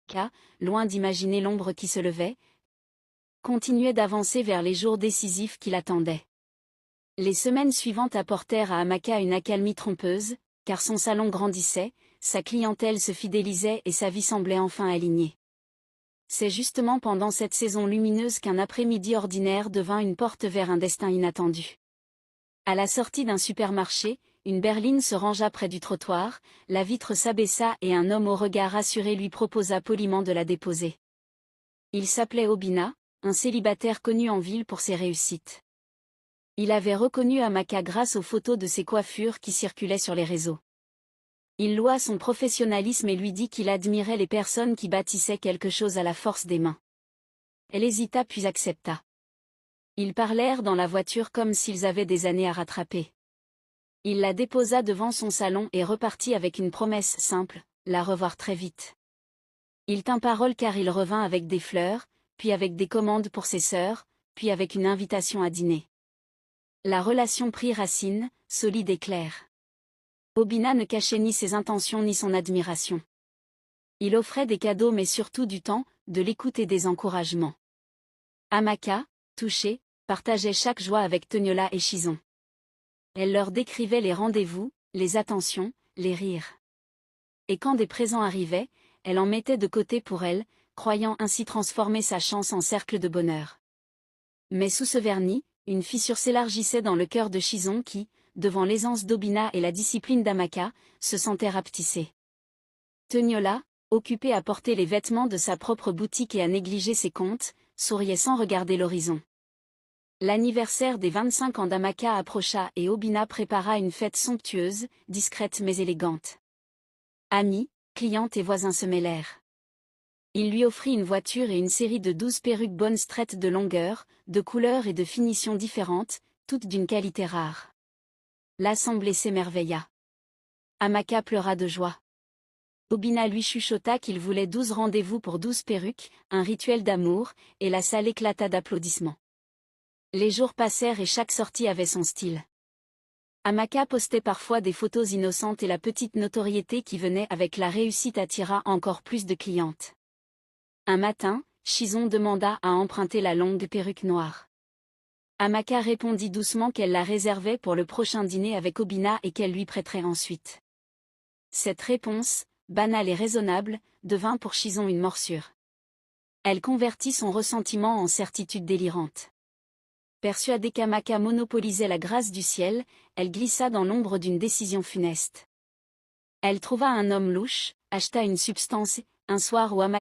Amaka, loin d'imaginer l'ombre qui se levait, continuait d'avancer vers les jours décisifs qui l'attendaient. Les semaines suivantes apportèrent à Amaka une accalmie trompeuse, car son salon grandissait, sa clientèle se fidélisait et sa vie semblait enfin alignée. C'est justement pendant cette saison lumineuse qu'un après-midi ordinaire devint une porte vers un destin inattendu. À la sortie d'un supermarché, une berline se rangea près du trottoir, la vitre s'abaissa et un homme au regard assuré lui proposa poliment de la déposer. Il s'appelait Obina, un célibataire connu en ville pour ses réussites. Il avait reconnu Amaka grâce aux photos de ses coiffures qui circulaient sur les réseaux. Il loua son professionnalisme et lui dit qu'il admirait les personnes qui bâtissaient quelque chose à la force des mains. Elle hésita puis accepta. Ils parlèrent dans la voiture comme s'ils avaient des années à rattraper. Il la déposa devant son salon et repartit avec une promesse simple, la revoir très vite. Il tint parole car il revint avec des fleurs, puis avec des commandes pour ses sœurs, puis avec une invitation à dîner. La relation prit racine, solide et claire. Obina ne cachait ni ses intentions ni son admiration. Il offrait des cadeaux mais surtout du temps, de l'écoute et des encouragements. Amaka, touchée, partageait chaque joie avec Toniola et Chizon. Elle leur décrivait les rendez-vous, les attentions, les rires. Et quand des présents arrivaient, elle en mettait de côté pour elle, croyant ainsi transformer sa chance en cercle de bonheur. Mais sous ce vernis, une fissure s'élargissait dans le cœur de Chizon qui, devant l'aisance d'Obina et la discipline d'Amaka, se sentait rapetissé. Toniola, occupée à porter les vêtements de sa propre boutique et à négliger ses comptes, souriait sans regarder l'horizon. L'anniversaire des 25 ans d'Amaka approcha et Obina prépara une fête somptueuse, discrète mais élégante. Amis, clientes et voisins se mêlèrent. Il lui offrit une voiture et une série de 12 perruques bonnes straites de longueur, de couleurs et de finitions différentes, toutes d'une qualité rare. L'assemblée s'émerveilla. Amaka pleura de joie. Obina lui chuchota qu'il voulait 12 rendez-vous pour 12 perruques, un rituel d'amour, et la salle éclata d'applaudissements. Les jours passèrent et chaque sortie avait son style. Amaka postait parfois des photos innocentes et la petite notoriété qui venait avec la réussite attira encore plus de clientes. Un matin, Chizon demanda à emprunter la longue perruque noire. Amaka répondit doucement qu'elle la réservait pour le prochain dîner avec Obina et qu'elle lui prêterait ensuite. Cette réponse, banale et raisonnable, devint pour Chizon une morsure. Elle convertit son ressentiment en certitude délirante. Persuadée qu'Amaka monopolisait la grâce du ciel, elle glissa dans l'ombre d'une décision funeste. Elle trouva un homme louche, acheta une substance, un soir où Amaka